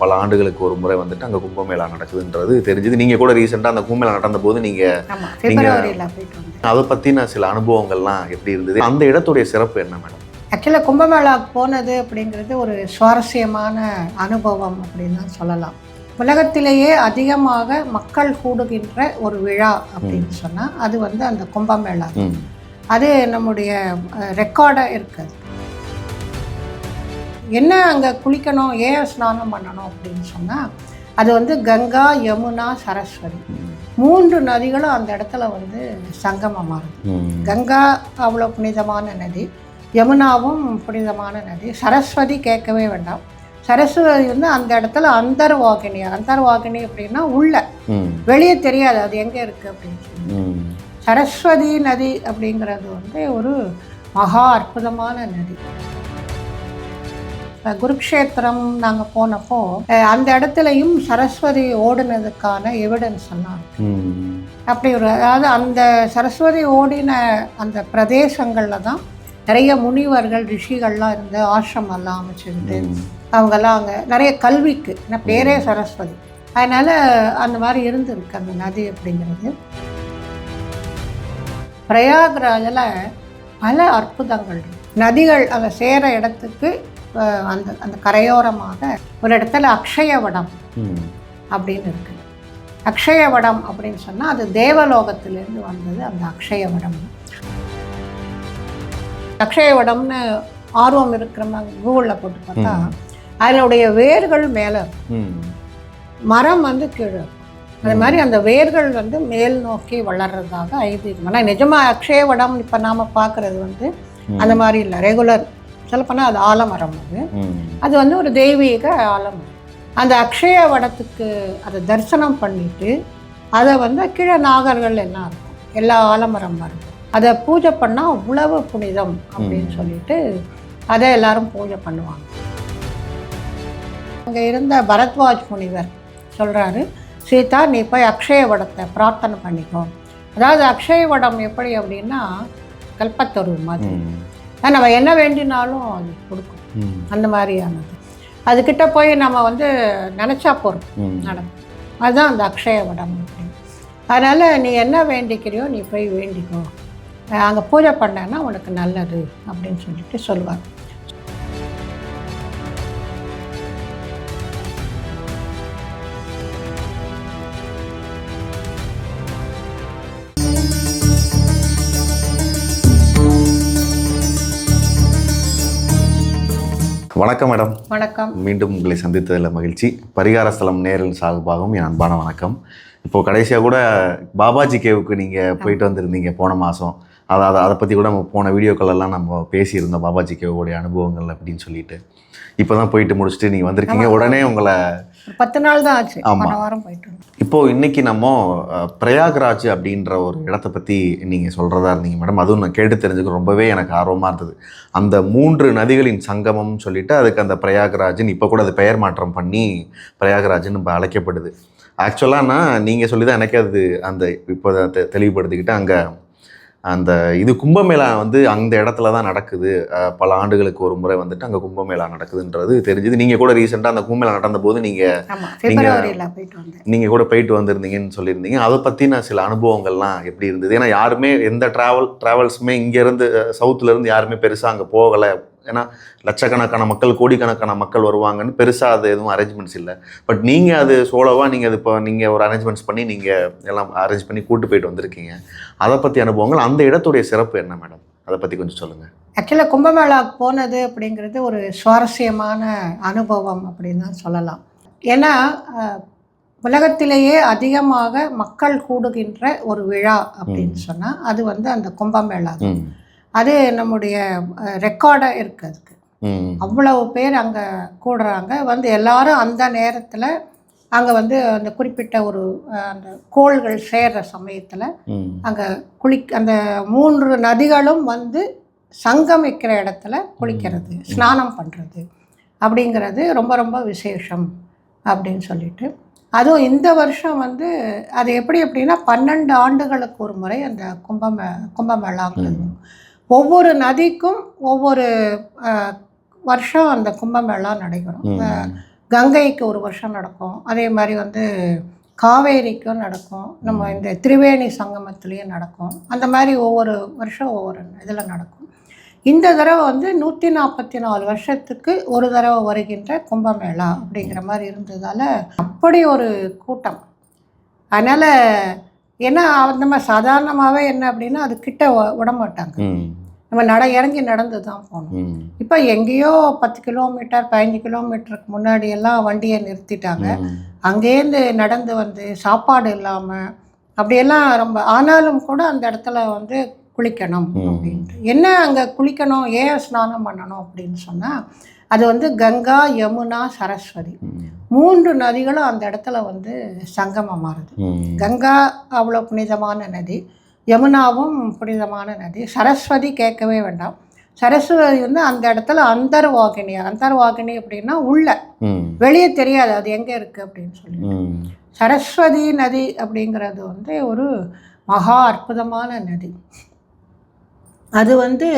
பல ஆண்டுகளுக்கு ஒரு முறை வந்துட்டு அங்கே கும்பமேளா நடக்குதுன்றது தெரிஞ்சது. நீங்கள் கூட ரீசெண்டாக அந்த கும்பமேளா நடந்த போது நீங்கள் அதை பற்றின சில அனுபவங்கள்லாம் எப்படி இருந்தது, அந்த இடத்துடைய சிறப்பு என்ன மேடம்? ஆக்சுவலாக கும்பமேளா போனது அப்படிங்கிறது ஒரு சுவாரஸ்யமான அனுபவம் அப்படின்னு தான் சொல்லலாம். உலகத்திலேயே அதிகமாக மக்கள் கூடுகின்ற ஒரு விழா அப்படின்னு சொன்னால் அது வந்து அந்த கும்பமேளா. அது நம்முடைய ரெக்கார்டாக இருக்குது. என்ன அங்கே குளிக்கணும், ஏன் ஸ்நானம் பண்ணணும் அப்படின்னு சொன்னால் அது வந்து கங்கா, யமுனா, சரஸ்வதி 3 நதிகளும் அந்த இடத்துல வந்து சங்கமமாகுது. கங்கா அவ்வளோ புனிதமான நதி, யமுனாவும் புனிதமான நதி, சரஸ்வதி கேட்கவே வேண்டாம். சரஸ்வதி வந்து அந்த இடத்துல அந்தர்வாகினி அப்படின்னா உள்ள, வெளியே தெரியாது அது எங்கே இருக்குது அப்படின்னு சொல்லி. சரஸ்வதி நதி அப்படிங்கிறது வந்து ஒரு மகா அற்புதமான நதி. குருக்ஷேத்திரம் நாங்கள் போனப்போ அந்த இடத்துலையும் சரஸ்வதி ஓடினதுக்கான எவிடன்ஸ் எல்லாம் அப்படி ஒரு, அதாவது அந்த சரஸ்வதி ஓடின அந்த பிரதேசங்களில் தான் நிறைய முனிவர்கள் ரிஷிகள்லாம் இருந்து ஆசிரமெல்லாம் அமைச்சுக்கிட்டு அவங்கெல்லாம் அங்கே நிறைய கல்விக்கு, ஏன்னா பேரே சரஸ்வதி, அதனால் அந்த மாதிரி இருந்திருக்கு அந்த நதி அப்படிங்கிறது. பிரயாக்ராஜில் பல அற்புதங்கள், நதிகள் அங்கே சேர இடத்துக்கு அந்த அந்த கரையோரமாக ஒரு இடத்துல அக்ஷயவடம் அப்படின்னு இருக்குது. அக்ஷயவடம் அப்படின்னு சொன்னால் அது தேவலோகத்திலேருந்து வந்தது அந்த அக்ஷயவடம். அக்ஷயவடம்னு ஆர்வம் இருக்கிறவங்க கூகுளில் போட்டு பார்த்தா அதனுடைய வேர்கள் மேலே, மரம் வந்து கீழே, அது மாதிரி அந்த வேர்கள் வந்து மேல் நோக்கி வளர்றதாக ஐதீகம். ஆனால் நிஜமாக அக்ஷயவடம் இப்போ நாம் பார்க்குறது வந்து அந்த மாதிரி இல்லை. ரெகுலர் சொல்லப்போனால் அது ஆலமரம், அது வந்து ஒரு தெய்வீக ஆலமரம். அந்த அக்ஷயவடத்துக்கு அதை தரிசனம் பண்ணிட்டு அதை வந்து கீழே நாகர்கள் எல்லாம் இருக்கும், எல்லா ஆலமரம் இருக்கும், அதை பூஜை பண்ணால் அவ்வளவு புனிதம் அப்படின்னு சொல்லிட்டு அதை எல்லாரும் பூஜை பண்ணுவாங்க. அங்கே இருந்த பரத்வாஜ் முனிவர் சொல்கிறாரு, சீதா நீ போய் அக்ஷயவடத்தை பிரார்த்தனை பண்ணிக்கோ. அதாவது அக்ஷயவடம் எப்படி அப்படின்னா கல்பத்தரு மாதிரி, நம்ம என்ன வேண்டினாலும் அது கொடுக்கும், அந்த மாதிரியானது. அதுக்கிட்ட போய் நம்ம வந்து நினச்சா போகிறோம் நடக்கும், அதுதான் அந்த அக்ஷயவடம் அப்படின்னு. அதனால் நீ என்ன வேண்டிக்கிறியோ நீ போய் வேண்டிக்கோ, அங்கே பூஜை பண்ணேன்னா உனக்கு நல்லது அப்படின்னு சொல்லிட்டு சொல்லுவார். வணக்கம் மேடம். வணக்கம். மீண்டும் உங்களை சந்தித்ததில் மகிழ்ச்சி. பரிகார ஸ்தலம் நேரில் சார்பாகவும் என் அன்பான வணக்கம். இப்போது கடைசியாக கூட பாபாஜி கேவுக்கு நீங்கள் போயிட்டு வந்திருந்தீங்க போன மாதம். அதை பற்றி கூட நம்ம போன வீடியோக்களெல்லாம் நம்ம பேசியிருந்தோம், பாபாஜி கேவுடைய அனுபவங்கள் அப்படின்னு சொல்லிட்டு. இப்போ தான் போயிட்டு முடிச்சுட்டு நீங்கள் வந்திருக்கீங்க. உடனே உங்களை 10 நாள் தான் ஆச்சு. ஆமாம், வாரம் போயிட்டு. இப்போது இன்றைக்கி நம்ம பிரயாக்ராஜ் அப்படின்ற ஒரு இடத்த பற்றி நீங்கள் சொல்கிறதா இருந்தீங்க மேடம். அதுவும் நான் கேட்டு தெரிஞ்சுக்க ரொம்பவே எனக்கு ஆர்வமாக இருந்தது. அந்த 3 நதிகளின் சங்கமம்னு சொல்லிட்டு அதுக்கு அந்த பிரயாக்ராஜ்னு இப்போ கூட அது பெயர் மாற்றம் பண்ணி பிரயாக்ராஜ்னு இப்போ அழைக்கப்படுது. ஆக்சுவலாக நீங்கள் சொல்லி தான் எனக்கு அது அந்த இப்போ தெளிவுபடுத்திக்கிட்டு அங்கே அந்த இது கும்பமேளா வந்து அந்த இடத்துல தான் நடக்குது. பல ஆண்டுகளுக்கு ஒரு முறை வந்துட்டு அங்கே கும்பமேளா நடக்குதுன்றது தெரிஞ்சது. நீங்கள் கூட ரீசெண்டாக அந்த கும்பமேளா நடந்த போது நீங்கள் கூட போயிட்டு வந்திருந்தீங்கன்னு சொல்லியிருந்தீங்க. அதை பற்றின சில அனுபவங்கள்லாம் எப்படி இருந்தது? ஏன்னா யாருமே எந்த ட்ராவல்ஸுமே இங்கேருந்து சவுத்துலேருந்து யாருமே பெருசாக அங்கே போகலை. ஏன்னா லட்சக்கணக்கான மக்கள், கோடிக்கணக்கான மக்கள் வருவாங்கன்னு பெருசாக அது எதுவும் அரேஞ்ச்மெண்ட்ஸ் இல்லை. பட் நீங்கள் அது சோலோவாக நீங்கள் அது இப்போ நீங்கள் ஒரு அரேஞ்ச்மெண்ட்ஸ் பண்ணி நீங்கள் எல்லாம் அரேஞ்ச் பண்ணி கூட்டு போயிட்டு வந்திருக்கீங்க. அதை பற்றி அனுபவங்கள், அந்த இடத்துடைய சிறப்பு என்ன மேடம், அதை பற்றி கொஞ்சம் சொல்லுங்கள். ஆக்சுவலாக கும்பமேளா போனது அப்படிங்கிறது ஒரு சுவாரஸ்யமான அனுபவம் அப்படின்னு தான் சொல்லலாம். ஏன்னா உலகத்திலேயே அதிகமாக மக்கள் கூடுகின்ற ஒரு விழா அப்படின்னு சொன்னால் அது வந்து அந்த கும்பமேளா. அது நம்முடைய ரெக்கார்டாக இருக்குது. அதுக்கு அவ்வளவு பேர் அங்கே கூடுறாங்க. வந்து எல்லாரும் அந்த நேரத்தில் அங்கே வந்து அந்த குறிப்பிட்ட ஒரு அந்த கோள்கள் சேர்கிற சமயத்தில் அங்கே அந்த 3 நதிகளும் வந்து சங்கமிக்கிற இடத்துல குளிக்கிறது, ஸ்நானம் பண்ணுறது அப்படிங்கிறது ரொம்ப ரொம்ப விசேஷம் அப்படின்னு சொல்லிட்டு. அதுவும் இந்த வருஷம் வந்து அது எப்படி அப்படின்னா 12 ஆண்டுகளுக்கு ஒரு முறை அந்த கும்பமேளாங்கிறது. ஒவ்வொரு நதிக்கும் ஒவ்வொரு வருஷம் அந்த கும்பமேளா நடைபெறும். கங்கைக்கு ஒரு வருஷம் நடக்கும். அதே மாதிரி வந்து காவேரிக்கும் நடக்கும். நம்ம இந்த திரிவேணி சங்கமத்துலேயும் நடக்கும். அந்த மாதிரி ஒவ்வொரு வருஷம் ஒவ்வொரு இதில் நடக்கும். இந்த தடவை வந்து 144 வருஷத்துக்கு ஒரு தடவை வருகின்ற கும்பமேளா அப்படிங்கிற மாதிரி இருந்ததால் அப்படி ஒரு கூட்டம். அதனால் ஏன்னா நம்ம சாதாரணமாகவே என்ன அப்படின்னா அது கிட்ட விட மாட்டாங்க. நம்ம இறங்கி நடந்து தான் போகணும். இப்போ எங்கேயோ 10 கிலோமீட்டர் 15 கிலோமீட்டருக்கு முன்னாடியெல்லாம் வண்டியை நிறுத்திட்டாங்க. அங்கேருந்து நடந்து வந்து சாப்பாடு இல்லாமல் அப்படியெல்லாம் ரொம்ப, ஆனாலும் கூட அந்த இடத்துல வந்து குளிக்கணும் அப்படின்ட்டு. என்ன அங்கே குளிக்கணும், ஏன் ஸ்நானம் பண்ணணும் அப்படின்னு சொன்னால், அது வந்து கங்கா, யமுனா, சரஸ்வதி 3 நதிகளும் அந்த இடத்துல வந்து சங்கமமாகுது. கங்கா அவ்வளோ புனிதமான நதி, யமுனாவும் புனிதமான நதி, சரஸ்வதி கேட்கவே வேண்டாம். சரஸ்வதி வந்து அந்த இடத்துல அந்தர்வாகினி. அந்தர்வாகினி அப்படின்னா உள்ள, வெளியே தெரியாது அது எங்கே இருக்குது அப்படின்னு சொல்லி. சரஸ்வதி நதி அப்படிங்கிறது வந்து ஒரு மகா அற்புதமான நதி. அது வந்து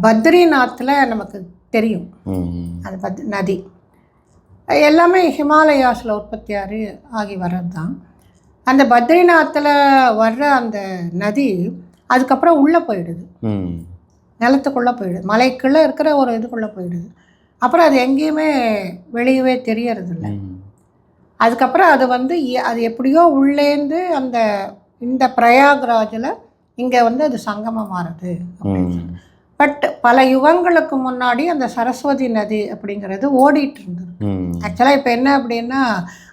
பத்ரிநாத்தில் நமக்கு தெரியும். அது நதி எல்லாமே ஹிமாலயாஸில் உற்பத்தி ஆகி வர்றது தான். அந்த பத்ரிநாத்தில் வர்ற அந்த நதி அதுக்கப்புறம் உள்ளே போயிடுது, நிலத்துக்குள்ளே போயிடுது, மலைக்குள்ளே இருக்கிற ஒரு இதுக்குள்ளே போயிடுது. அப்புறம் அது எங்கேயுமே வெளியவே தெரியறதில்ல. அதுக்கப்புறம் அது வந்து அது எப்படியோ உள்ளேந்து இந்த பிரயாக்ராஜில் இங்கே வந்து அது சங்கமமாகுது. பட் பல யுகங்களுக்கு முன்னாடி அந்த சரஸ்வதி நதி அப்படிங்கிறது ஓடிட்டு இருந்தது. ஆக்சுவலாக இப்போ என்ன அப்படின்னா,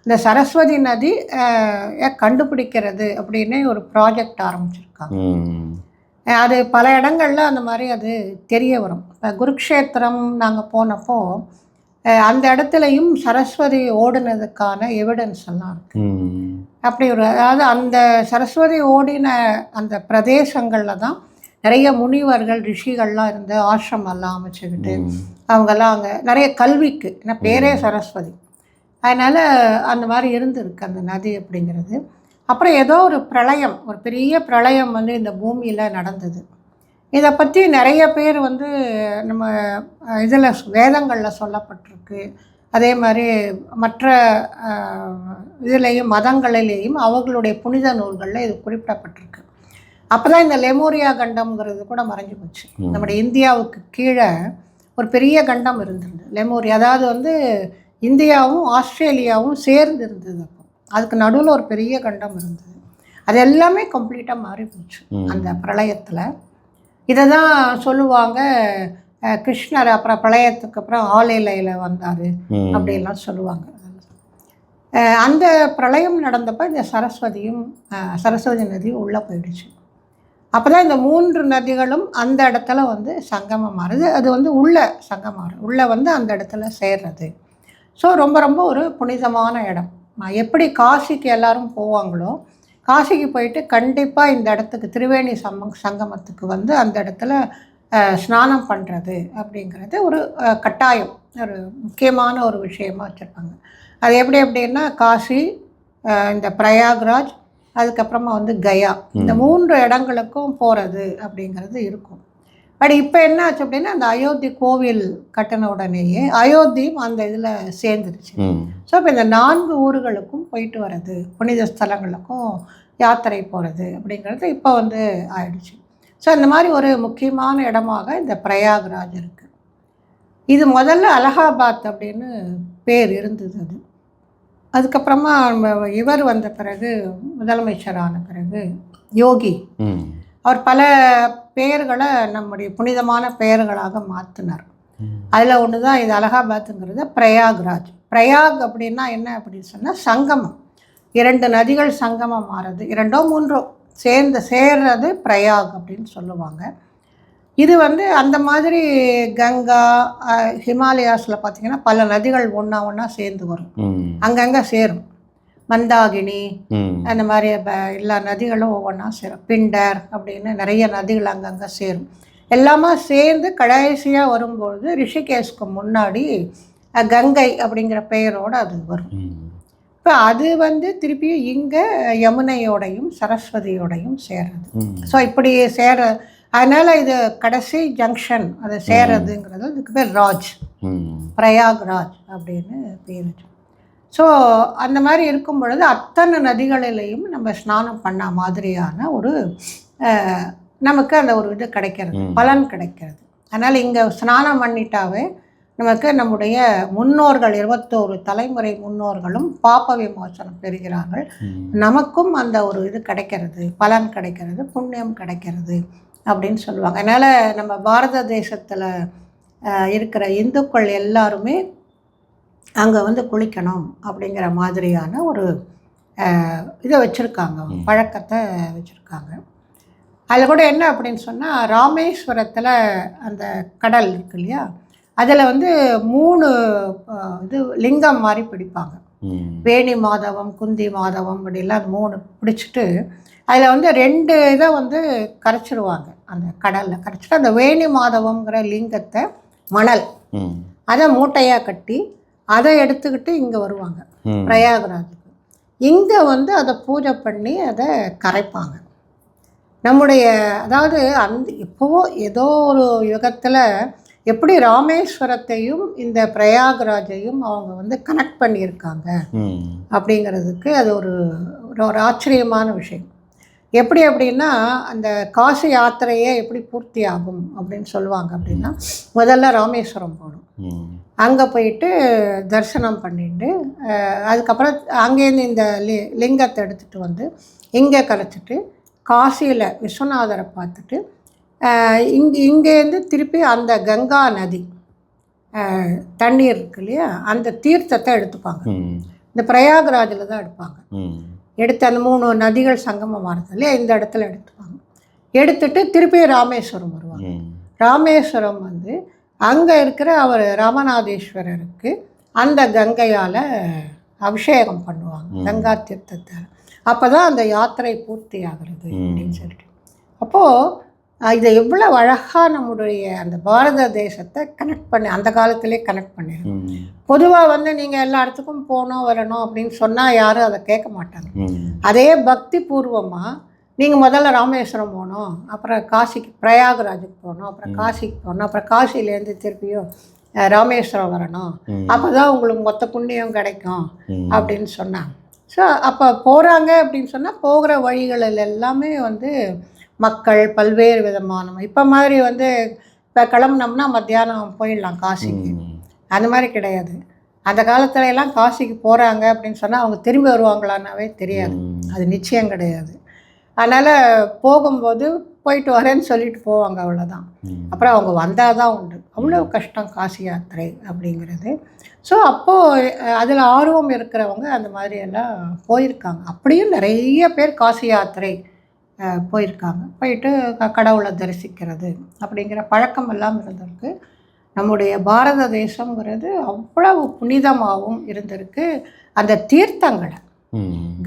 இந்த சரஸ்வதி நதி கண்டுபிடிக்கிறது அப்படின்னு ஒரு ப்ராஜெக்ட் ஆரம்பிச்சிருக்காங்க. அது பல இடங்கள்ல அந்த மாதிரி அது தெரிய வரும். இப்போ குருக்ஷேத்திரம் நாங்கள் போனப்போ அந்த இடத்துலையும் சரஸ்வதி ஓடினதுக்கான எவிடன்ஸ் எல்லாம் இருக்கு. அப்படி அதாவது அந்த சரஸ்வதி ஓடின அந்த பிரதேசங்களில் தான் நிறைய முனிவர்கள் ரிஷிகள்லாம் இருந்து ஆசிரமெல்லாம் அமைச்சுக்கிட்டு அவங்கெல்லாம் அங்கே நிறைய கல்விக்கு, ஏன்னா பேரே சரஸ்வதி, அதனால் அந்த மாதிரி இருந்திருக்கு அந்த நதி அப்படிங்கிறது. அப்புறம் ஏதோ ஒரு பிரளயம், ஒரு பெரிய பிரளயம் வந்து இந்த பூமியில் நடந்தது. இதை பற்றி நிறைய பேர் வந்து நம்ம இதில் வேதங்களில் சொல்லப்பட்டிருக்கு. அதே மாதிரி மற்ற இதுலேயும் மதங்களிலேயும் அவர்களுடைய புனித நூல்களில் இது குறிப்பிடப்பட்டிருக்கு. அப்போ தான் இந்த லெமோரியா கண்டம்ங்கிறது கூட மறைஞ்சு போச்சு. நம்முடைய இந்தியாவுக்கு கீழே ஒரு பெரிய கண்டம் இருந்தது லெமோரியா. அதாவது வந்து இந்தியாவும் ஆஸ்திரேலியாவும் சேர்ந்து இருந்தது. அப்போ அதுக்கு நடுவில் ஒரு பெரிய கண்டம் இருந்தது. அது எல்லாமே கம்ப்ளீட்டாக மாறி போச்சு அந்த பிரளயத்தில். இதை தான் சொல்லுவாங்க, கிருஷ்ணர் அப்புறம் பிரளயத்துக்கு அப்புறம் ஆலையில வந்தார் அப்படின்லாம் சொல்லுவாங்க. அந்த பிரளயம் நடந்தப்போ இந்த சரஸ்வதி நதியும் உள்ளே போயிடுச்சு. அப்போ தான் இந்த 3 நதிகளும் அந்த இடத்துல வந்து சங்கமம் மாறுது. அது வந்து உள்ளே வந்து அந்த இடத்துல சேர்றது. ஸோ ரொம்ப ரொம்ப ஒரு புனிதமான இடம். எப்படி காசிக்கு எல்லாரும் போவாங்களோ, காசிக்கு போயிட்டு கண்டிப்பாக இந்த இடத்துக்கு திரிவேணி சங்கமத்துக்கு வந்து அந்த இடத்துல ஸ்நானம் பண்ணுறது அப்படிங்கிறது ஒரு கட்டாயம், ஒரு முக்கியமான ஒரு விஷயமாக வச்சுருப்பாங்க. அது எப்படின்னா காசி, இந்த பிரயாக்ராஜ், அதுக்கப்புறமா வந்து கயா, இந்த 3 இடங்களுக்கும் போகிறது அப்படிங்கிறது இருக்கும். பட் இப்போ என்ன ஆச்சு அப்படின்னா, அந்த அயோத்தி கோவில் கட்டின உடனேயே அயோத்தியும் அந்த இதில் சேர்ந்துருச்சு. ஸோ இப்போ இந்த 4 ஊர்களுக்கும் போயிட்டு வர்றது, புனித ஸ்தலங்களுக்கும் யாத்திரை போகிறது அப்படிங்கிறது இப்போ வந்து ஆயிடுச்சு. ஸோ இந்த மாதிரி ஒரு முக்கியமான இடமாக இந்த பிரயாக்ராஜ் இருக்குது. இது முதல்ல அலகாபாத் அப்படின்னு பேர் இருந்தது. அதுக்கப்புறமா இவர் வந்த பிறகு, முதலமைச்சரான பிறகு யோகி, அவர் பல பெயர்களை நம்முடைய புனிதமான பெயர்களாக மாற்றினார். அதில் ஒன்று தான் இது அலகாபாத்துங்கிறது பிரயாக்ராஜ். பிரயாக் அப்படின்னா என்ன அப்படின்னு சொன்னால் சங்கமம், 2 நதிகள் சங்கமம் ஆகிறது, 2ஓ 3ஓ சேர்றது பிரயாக் அப்படின்னு சொல்லுவாங்க. இது வந்து அந்த மாதிரி கங்கா, ஹிமாலயாஸில் பார்த்திங்கன்னா பல நதிகள் ஒன்றா சேர்ந்து வரும், அங்கங்கே சேரும். மந்தாகினி, அந்த மாதிரி எல்லா நதிகளும் ஒவ்வொன்றா சேரும். பிண்டர் அப்படின்னு நிறைய நதிகள் அங்கங்கே சேரும். எல்லாமே சேர்ந்து கடைசியாக வரும்பொழுது ரிஷிகேஷ்க்கு முன்னாடி கங்கை அப்படிங்கிற பெயரோடு அது வரும். இப்போ அது வந்து திருப்பியும் இங்கே யமுனையோடையும் சரஸ்வதியோடையும் சேர்றது. ஸோ இப்படி அதனால் இது கடைசி ஜங்ஷன் அதை சேர்றதுங்கிறது இதுக்கு பேர் ராஜ், பிரயாக்ராஜ் அப்படின்னு பேர். ஸோ அந்த மாதிரி இருக்கும் பொழுது அத்தனை நதிகளிலையும் நம்ம ஸ்நானம் பண்ண மாதிரியான ஒரு நமக்கு அந்த ஒரு இது கிடைக்கிறது, பலன் கிடைக்கிறது. அதனால் இங்கே ஸ்நானம் பண்ணிட்டாவே நமக்கு நம்முடைய முன்னோர்கள் 21 தலைமுறை முன்னோர்களும் பாப்ப விமோசனம் பெறுகிறார்கள். நமக்கும் அந்த ஒரு இது கிடைக்கிறது, பலன் கிடைக்கிறது, புண்ணியம் கிடைக்கிறது அப்படின்னு சொல்லுவாங்க. அதனால் நம்ம பாரத தேசத்தில் இருக்கிற இந்துக்கள் எல்லாருமே அங்கே வந்து குளிக்கணும் அப்படிங்கிற மாதிரியான ஒரு இதை வச்சுருக்காங்க, பழக்கத்தை வச்சுருக்காங்க. அதில் கூட என்ன அப்படின்னு சொன்னால், ராமேஸ்வரத்தில் அந்த கடல் இருக்கு இல்லையா, அதில் வந்து 3 இது லிங்கம் மாதிரி பிடிப்பாங்க. வேணி மாதவம், குந்தி மாதவம் அப்படிலாம் 3 பிடிச்சிட்டு அதில் வந்து 2 இதை வந்து கரைச்சிருவாங்க. அந்த கடலில் கரைச்சிட்டு அந்த வேணி மாதவங்கிற லிங்கத்தை மணல் அதை மூட்டையாக கட்டி அதை எடுத்துக்கிட்டு இங்கே வருவாங்க பிரயாகராஜுக்கு. இங்கே வந்து அதை பூஜை பண்ணி அதை கரைப்பாங்க. நம்முடைய அதாவது இப்போவோ ஏதோ ஒரு யுகத்தில் எப்படி ராமேஸ்வரத்தையும் இந்த பிரயாகராஜையும் அவங்க வந்து கனெக்ட் பண்ணியிருக்காங்க அப்படிங்கிறதுக்கு அது ஒரு ஆச்சரியமான விஷயம். எப்படி அப்படின்னா, அந்த காசி யாத்திரையே எப்படி பூர்த்தி ஆகும் அப்படின்னு சொல்லுவாங்க அப்படின்னா, முதல்ல ராமேஸ்வரம் போகணும். அங்கே போயிட்டு தரிசனம் பண்ணிட்டு அதுக்கப்புறம் அங்கேருந்து இந்த லிங்கத்தை எடுத்துகிட்டு வந்து இங்கே கரைச்சிட்டு காசியில் விஸ்வநாதரை பார்த்துட்டு இங்கேருந்து திருப்பி அந்த கங்கா நதி தண்ணீர் இருக்கு இல்லையா, அந்த தீர்த்தத்தை எடுத்துப்பாங்க. இந்த பிரயாகராஜில் தான் எடுப்பாங்க. எடுத்து அந்த 3 நதிகள் சங்கமம் ஆகிறது இல்லையா, இந்த இடத்துல எடுத்துப்பாங்க. எடுத்துட்டு திருப்பி ராமேஸ்வரம் வருவாங்க. ராமேஸ்வரம் வந்து அங்கே இருக்கிற அவர் ராமநாதேஸ்வரருக்கு அந்த கங்கையால் அபிஷேகம் பண்ணுவாங்க, கங்கா தீர்த்தத்தால். அப்போ தான் அந்த யாத்திரை பூர்த்தி ஆகிறது அப்படின்னு சொல்லிட்டு. அப்போது இதை எவ்வளோ அழகாக நம்முடைய அந்த பாரத தேசத்தை கனெக்ட் பண்ணி அந்த காலத்திலே கனெக்ட் பண்ணிடும். பொதுவாக வந்து நீங்கள் எல்லா இடத்துக்கும் போகணும் வரணும் அப்படின்னு சொன்னால் யாரும் அதை கேட்க மாட்டாங்க. அதே பக்தி பூர்வமாக நீங்கள் முதல்ல ராமேஸ்வரம் போகணும், அப்புறம் காசிக்கு பிரயாகராஜுக்கு போகணும், அப்புறம் காசிக்கு போகணும், அப்புறம் காசிலேருந்து திருப்பியும் ராமேஸ்வரம் வரணும், அப்போ தான் உங்களுக்கு மொத்த புண்ணியம் கிடைக்கும் அப்படின்னு சொன்னாங்க. ஸோ அப்போ போகிறாங்க அப்படின்னு சொன்னால் போகிற வழிகளில் எல்லாமே வந்து மக்கள் பல்வேறு விதமான இப்போ மாதிரி வந்து இப்போ கிளம்புனோம்னா மத்தியானம் போயிடலாம் காசிக்கு, அந்த மாதிரி கிடையாது. அந்த காலத்துல எல்லாம் காசிக்கு போகிறாங்க அப்படின்னு சொன்னால் அவங்க திரும்பி வருவாங்களான்னாவே தெரியாது, அது நிச்சயம் கிடையாது. அதனால் போகும்போது போயிட்டு வரேன்னு சொல்லிட்டு போவாங்க, அவ்வளோதான். அப்புறம் அவங்க வந்தால் தான் உண்டு. அவ்வளோ கஷ்டம் காசி யாத்திரை அப்படிங்கிறது. ஸோ அப்போது அதில் ஆர்வம் இருக்கிறவங்க அந்த மாதிரி எல்லாம் போயிருக்காங்க. அப்படியும் நிறைய பேர் காசி யாத்திரை போயிருக்காங்க. போயிட்டு கடவுளை தரிசிக்கிறது அப்படிங்கிற பழக்கம் எல்லாம் இருந்திருக்கு. நம்முடைய பாரத தேசங்கிறது அவ்வளவு புனிதமாகவும் இருந்திருக்கு. அந்த தீர்த்தங்களை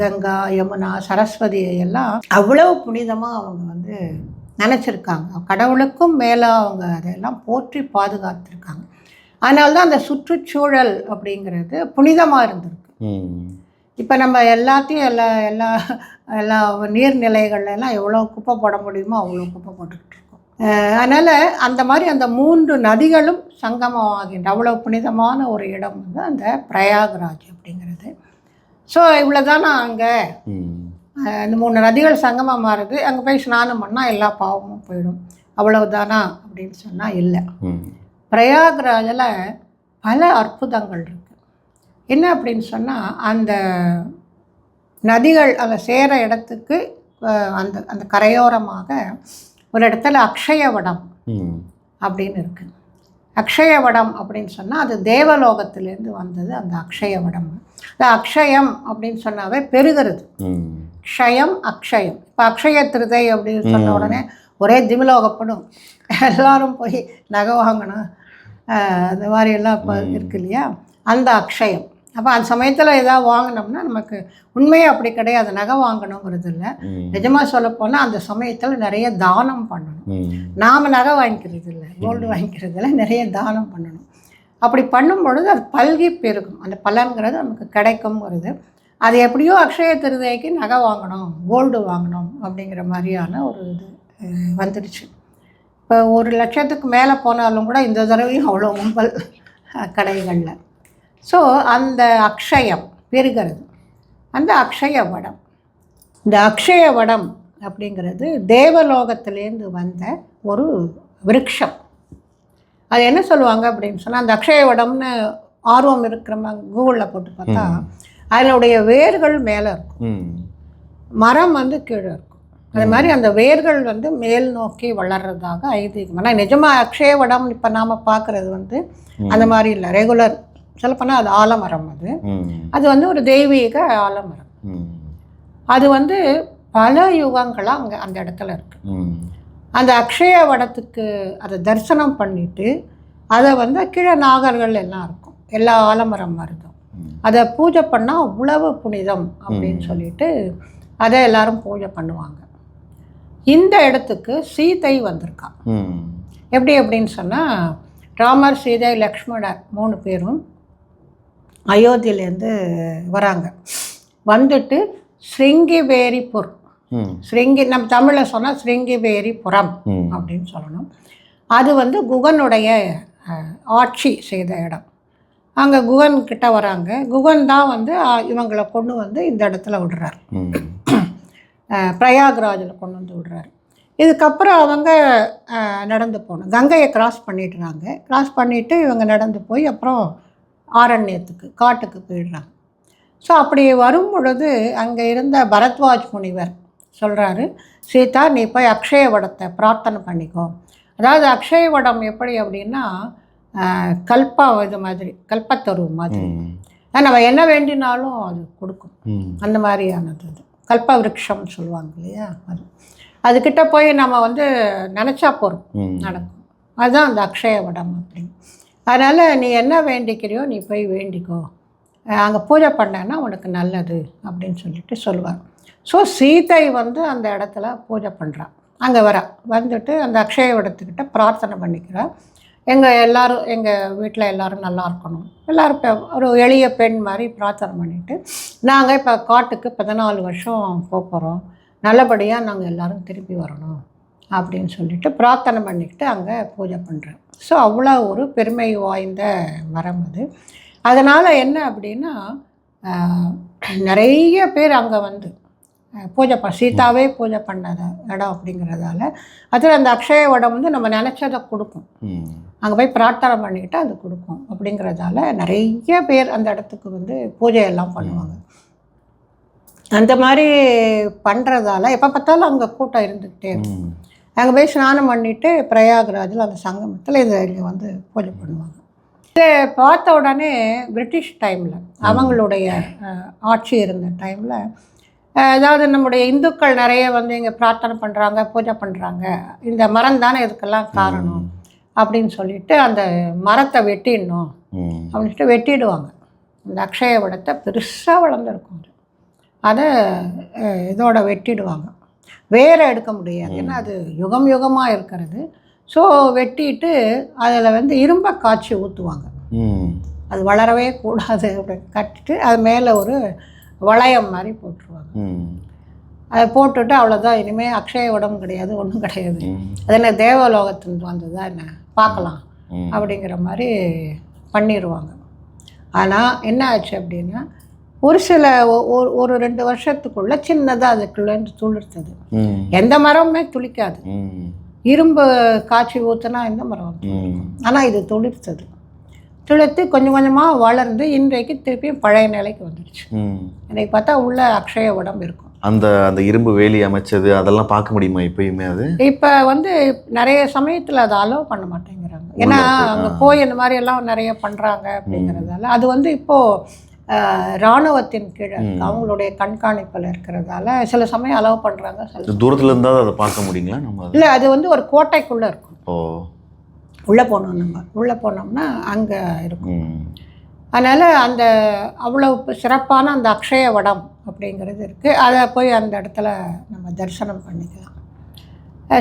கங்கா, யமுனா, சரஸ்வதியை எல்லாம் அவ்வளவு புனிதமாக அவங்க வந்து நினச்சிருக்காங்க. கடவுளுக்கும் மேலே அவங்க அதையெல்லாம் போற்றி பாதுகாத்திருக்காங்க. அதனால்தான் அந்த சுற்றுச்சூழல் அப்படிங்கிறது புனிதமாக இருந்திருக்கு. இப்போ நம்ம எல்லாத்தையும் எல்லா எல்லா நீர்நிலைகள்லாம் எவ்வளோ குப்பை போட முடியுமோ அவ்வளோ குப்பை போட்டுக்கிட்டு இருக்கோம். அதனால் அந்த மாதிரி அந்த 3 நதிகளும் சங்கமம் ஆகின்ற அவ்வளோ புனிதமான ஒரு இடம் வந்து அந்த பிரயாகராஜ் அப்படிங்கிறது. ஸோ இவ்வளோதானா அங்கே அந்த 3 நதிகள் சங்கமம் மாறுது, அங்கே போய் ஸ்நானம் பண்ணால் எல்லா பாவமும் போயிடும், அவ்வளவுதானா அப்படின்னு சொன்னால் இல்லை. பிரயாகராஜில் பல அற்புதங்கள் இருக்குது. என்ன அப்படின்னு சொன்னால், அந்த நதிகள் அதை சேர இடத்துக்கு அந்த அந்த கரையோரமாக ஒரு இடத்துல அக்ஷயவடம் அப்படின்னு இருக்குது. அக்ஷயவடம் அப்படின்னு சொன்னால் அது தேவலோகத்திலேருந்து வந்தது அந்த அக்ஷயவடம். அந்த அக்ஷயம் அப்படின்னு சொன்னாவே பெருகிறது, க்ஷயம் அக்ஷயம். இப்போ அக்ஷய திருதை அப்படின்னு சொன்ன உடனே ஒரே திமிலோகப்படும், எல்லாரும் போய் நகை வாங்கணும், அந்த மாதிரி எல்லாம் இப்போ இருக்கு இல்லையா, அந்த அக்ஷயம். அப்போ அந்த சமயத்தில் ஏதாவது வாங்கினோம்னா நமக்கு உண்மையே அப்படி கிடையாது, நகை வாங்கணுங்கிறது இல்லை. நிஜமாக சொல்லப்போனால் அந்த சமயத்தில் நிறைய தானம் பண்ணணும். நாம் நகை வாங்கிக்கிறது இல்லை, கோல்டு வாங்கிக்கிறது இல்லை, நிறைய தானம் பண்ணணும். அப்படி பண்ணும் பொழுது அது பல்கி பெருகும், அந்த பலன்கிறது நமக்கு கிடைக்கும்ங்கிறது. அது எப்படியோ அக்ஷய திருதைக்கு நகை வாங்கணும், கோல்டு வாங்கணும் அப்படிங்கிற மாதிரியான ஒரு இது வந்துடுச்சு. இப்போ 1,00,000க்கு மேலே போனாலும் கூட இந்த தடவையும் அவ்வளோ கும்பல் கடைகளில். ஸோ அந்த அக்ஷயம் பெருகிறது. அந்த அக்ஷய வடம், இந்த அக்ஷய வடம் அப்படிங்கிறது தேவலோகத்திலேருந்து வந்த ஒரு விருட்சம். அது என்ன சொல்லுவாங்க அப்படின்னு சொன்னால், அந்த அக்ஷய வடம்னு ஆர்வம் இருக்கிறவங்க கூகுளில் போட்டு பார்த்தா அதனுடைய வேர்கள் மேலே இருக்கும், மரம் வந்து கீழே இருக்கும். அது மாதிரி அந்த வேர்கள் வந்து மேல் நோக்கி வளர்றதாக ஐதீகம். ஆனால் நிஜமாக அக்ஷய வடம் இப்போ நாம் பார்க்குறது வந்து அந்த மாதிரி இல்லை. ரெகுலர் சொல்லப்போனால் அது ஆலமரம். அது வந்து ஒரு தெய்வீக ஆலமரம். அது வந்து பல யுகங்களாக அங்கே அந்த இடத்துல இருக்குது. அந்த அக்ஷய வடத்துக்கு அதை தரிசனம் பண்ணிவிட்டு அதை வந்து கீழே நாகர்கள் எல்லாம் இருக்கும், எல்லா ஆலமரம் மருந்தும். அதை பூஜை பண்ணால் அவ்வளவு புனிதம் அப்படின்னு சொல்லிட்டு அதை எல்லாரும் பூஜை பண்ணுவாங்க. இந்த இடத்துக்கு சீதை வந்திருக்கா. எப்படி அப்படின்னு சொன்னால், ராமர், சீதை, லக்ஷ்மணர் 3 பேரும் அயோத்தியிலேருந்து வராங்க. வந்துட்டு ஸ்ருங்கிவேரிபுர், நம்ம தமிழில் சொன்னால் ஸ்ருங்கிவேரிபுரம் அப்படின்னு சொல்லணும். அது வந்து குகனுடைய ஆட்சி செய்த இடம். அங்கே குகன்கிட்ட வராங்க. குகன் தான் வந்து இவங்களை கொண்டு வந்து இந்த இடத்துல விடுறார், பிரயாக்ராஜில் கொண்டு வந்து விடுறாரு. இதுக்கப்புறம் அவங்க நடந்து போகணும், கங்கையை கிராஸ் பண்ணிடுறாங்க. கிராஸ் பண்ணிவிட்டு இவங்க நடந்து போய் அப்புறம் ஆரண்யத்துக்கு, காட்டுக்கு போயிடுறாங்க. ஸோ அப்படி வரும் பொழுது அங்கே இருந்த பரத்வாஜ் முனிவர் சொல்கிறாரு, சீதா நீ போய் அக்ஷய வடத்தை பிரார்த்தனை பண்ணிக்கோ. அதாவது அக்ஷய வடம் எப்படி அப்படின்னா கல்பா இது மாதிரி, கல்பத்தரு மாதிரி. நம்ம என்ன வேண்டினாலும் அது கொடுக்கும், அந்த மாதிரியானது. அது கல்ப விருட்சம்னு சொல்லுவாங்க இல்லையா, அதுக்கிட்ட போய் நம்ம வந்து நினச்சா போகிறோம், நடக்கும். அதுதான் அந்த அக்ஷய வடம் அப்படின்னு. அதனால் நீ என்ன வேண்டிக்கிறியோ நீ போய் வேண்டிக்கோ, அங்கே பூஜை பண்ணேன்னா உனக்கு நல்லது அப்படின்னு சொல்லிட்டு சொல்லுவார். ஸோ சீதை வந்து அந்த இடத்துல பூஜை பண்ணுறான். அங்கே வந்துட்டு அந்த அக்ஷய வடத்துக்கிட்ட பிரார்த்தனை பண்ணிக்கிறாள். எங்கள் வீட்டில் எல்லோரும் நல்லா இருக்கணும், எல்லோரும் ஒரு எளிய பெண் மாதிரி பிரார்த்தனை பண்ணிவிட்டு, நாங்கள் இப்போ காட்டுக்கு 14 வருஷம் போகிறோம், நல்லபடியாக நாங்கள் எல்லோரும் திருப்பி வரணும் அப்படின்னு சொல்லிட்டு பிரார்த்தனை பண்ணிக்கிட்டு அங்கே பூஜை பண்ணுறோம். ஸோ அவ்வளோ ஒரு பெருமை வாய்ந்த மரம் அது. அதனால் என்ன அப்படின்னா நிறைய பேர் அங்கே வந்து பூஜை சீதாவே பூஜை பண்ணத இடம் அப்படிங்கிறதால அதில் அந்த அக்ஷய வடம் வந்து நம்ம நினச்சதை கொடுக்கும். அங்கே போய் பிரார்த்தனை பண்ணிக்கிட்டு அது கொடுக்கும் அப்படிங்கிறதால நிறைய பேர் அந்த இடத்துக்கு வந்து பூஜையெல்லாம் பண்ணுவாங்க. அந்த மாதிரி பண்ணுறதால எப்போ பார்த்தாலும் அங்கே கூட்டம் இருந்துக்கிட்டே இருக்கும். அங்கே போய் ஸ்நானம் பண்ணிவிட்டு பிரயாக்ராஜில் அந்த சங்கமத்தில் இங்கே வந்து பூஜை பண்ணுவாங்க. இதை பார்த்த உடனே பிரிட்டிஷ் டைமில், அவங்களுடைய ஆட்சி இருந்த டைமில், அதாவது நம்முடைய இந்துக்கள் நிறைய வந்து இங்கே பிரார்த்தனை பண்ணுறாங்க, பூஜை பண்ணுறாங்க, இந்த மரம் தானே இதுக்கெல்லாம் காரணம் அப்படின்னு சொல்லிட்டு அந்த மரத்தை வெட்டிடணும் அப்படின்ட்டு வெட்டிடுவாங்க. இந்த அக்ஷய வடத்தை பெருசாக வளர்ந்துருக்கும், அதை இதோட வெட்டிடுவாங்க. வேற எடுக்க முடியாது, ஏன்னா அது யுகம் யுகமாக இருக்கிறது. ஸோ வெட்டிட்டு அதில் வந்து இரும்பை காய்ச்சி ஊற்றுவாங்க, அது வளரவே கூடாது அப்படின்னு கட்டிட்டு அது மேலே ஒரு வளையம் மாதிரி போட்டுருவாங்க. அதை போட்டுட்டு அவ்வளோதான், இனிமேல் அக்ஷய வடம் கிடையாது, ஒன்றும் கிடையாது, அது என்ன தேவலோகத்துலேருந்து வந்ததா என்ன பார்க்கலாம் அப்படிங்கிற மாதிரி பண்ணிடுவாங்க. ஆனால் என்ன ஆச்சு அப்படின்னா, ஒரு சில ஒரு 2 வருஷத்துக்குள்ளே சின்னதாக அதுக்குள்ளேருந்து துளிர்த்தது. எந்த மரமுமே துளிக்காது, இரும்பு காய்ச்சி ஊற்றினா எந்த மரம், ஆனால் இது துளிர்த்தது. துளிர்த்து கொஞ்சம் கொஞ்சமாக வளர்ந்து இன்றைக்கு திருப்பியும் பழைய நிலைக்கு வந்துடுச்சு. இன்றைக்கு பார்த்தா உள்ள அக்ஷய வடம் இருக்கும். அந்த அந்த இரும்பு வேலி அமைச்சது அதெல்லாம் பார்க்க முடியுமா இப்பயுமே? அது இப்போ வந்து நிறைய சமயத்தில் அதை அலோவ் பண்ண மாட்டேங்கிறாங்க, ஏன்னா அங்கே போய் இந்த மாதிரி எல்லாம் நிறைய பண்ணுறாங்க அப்படிங்கிறதால. அது வந்து இப்போது இராணுவத்தின் கீழே அவங்களுடைய கண்காணிப்பில் இருக்கிறதால சில சமயம் அலோவ் பண்ணுறாங்க, சில தூரத்தில் இருந்தால் அதை பார்க்க முடியுங்களா நம்ம? இல்லை, அது வந்து ஒரு கோட்டைக்குள்ளே இருக்கும். உள்ளே போனோம், நம்ம உள்ளே போனோம்னா அங்கே இருக்கும். அதனால் அந்த அவ்வளோ சிறப்பான அந்த அக்ஷய வடம் அப்படிங்கிறது இருக்குது. அதை போய் அந்த இடத்துல நம்ம தரிசனம் பண்ணிக்கலாம்.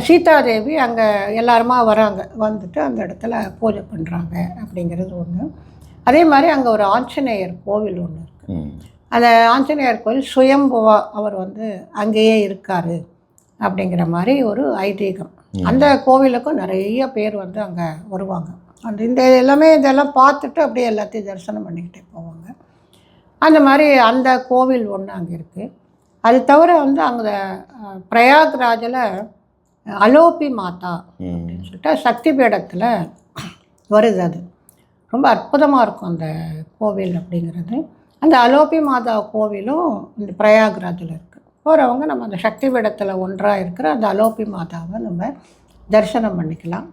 சீதாதேவி அங்கே எல்லாருமா வராங்க, வந்துட்டு அந்த இடத்துல பூஜை பண்ணுறாங்க அப்படிங்கிறது ஒன்று. அதே மாதிரி அங்கே ஒரு ஆஞ்சநேயர் கோவில் ஒன்று இருக்குது. அந்த ஆஞ்சநேயர் கோவில் சுயம்புவா அவர் வந்து அங்கேயே இருக்கார் அப்படிங்கிற மாதிரி ஒரு ஐதீகம். அந்த கோவிலுக்கும் நிறைய பேர் வந்து அங்கே வருவாங்க. அந்த இந்த இதெல்லாம் பார்த்துட்டு அப்படியே எல்லாத்தையும் தரிசனம் பண்ணிக்கிட்டே போவாங்க. அந்த மாதிரி அந்த கோவில் ஒன்று அங்கே இருக்குது. அது தவிர வந்து அங்கே பிரயாக்ராஜில் அலோபி மாதா அப்படின்னு சொல்லிட்டு சக்தி பீடத்தில் வருது. அது ரொம்ப அற்புதமாக இருக்கும் அந்த கோவில் அப்படிங்கிறது. அந்த அலோபி மாதா கோவிலும் இந்த பிரயாக்ராஜில் இருக்குது. போகிறவங்க நம்ம அந்த சக்தி பீடத்தில் ஒன்றாக இருக்கிற அந்த அலோபி மாதாவை நம்ம தரிசனம் பண்ணிக்கலாம்.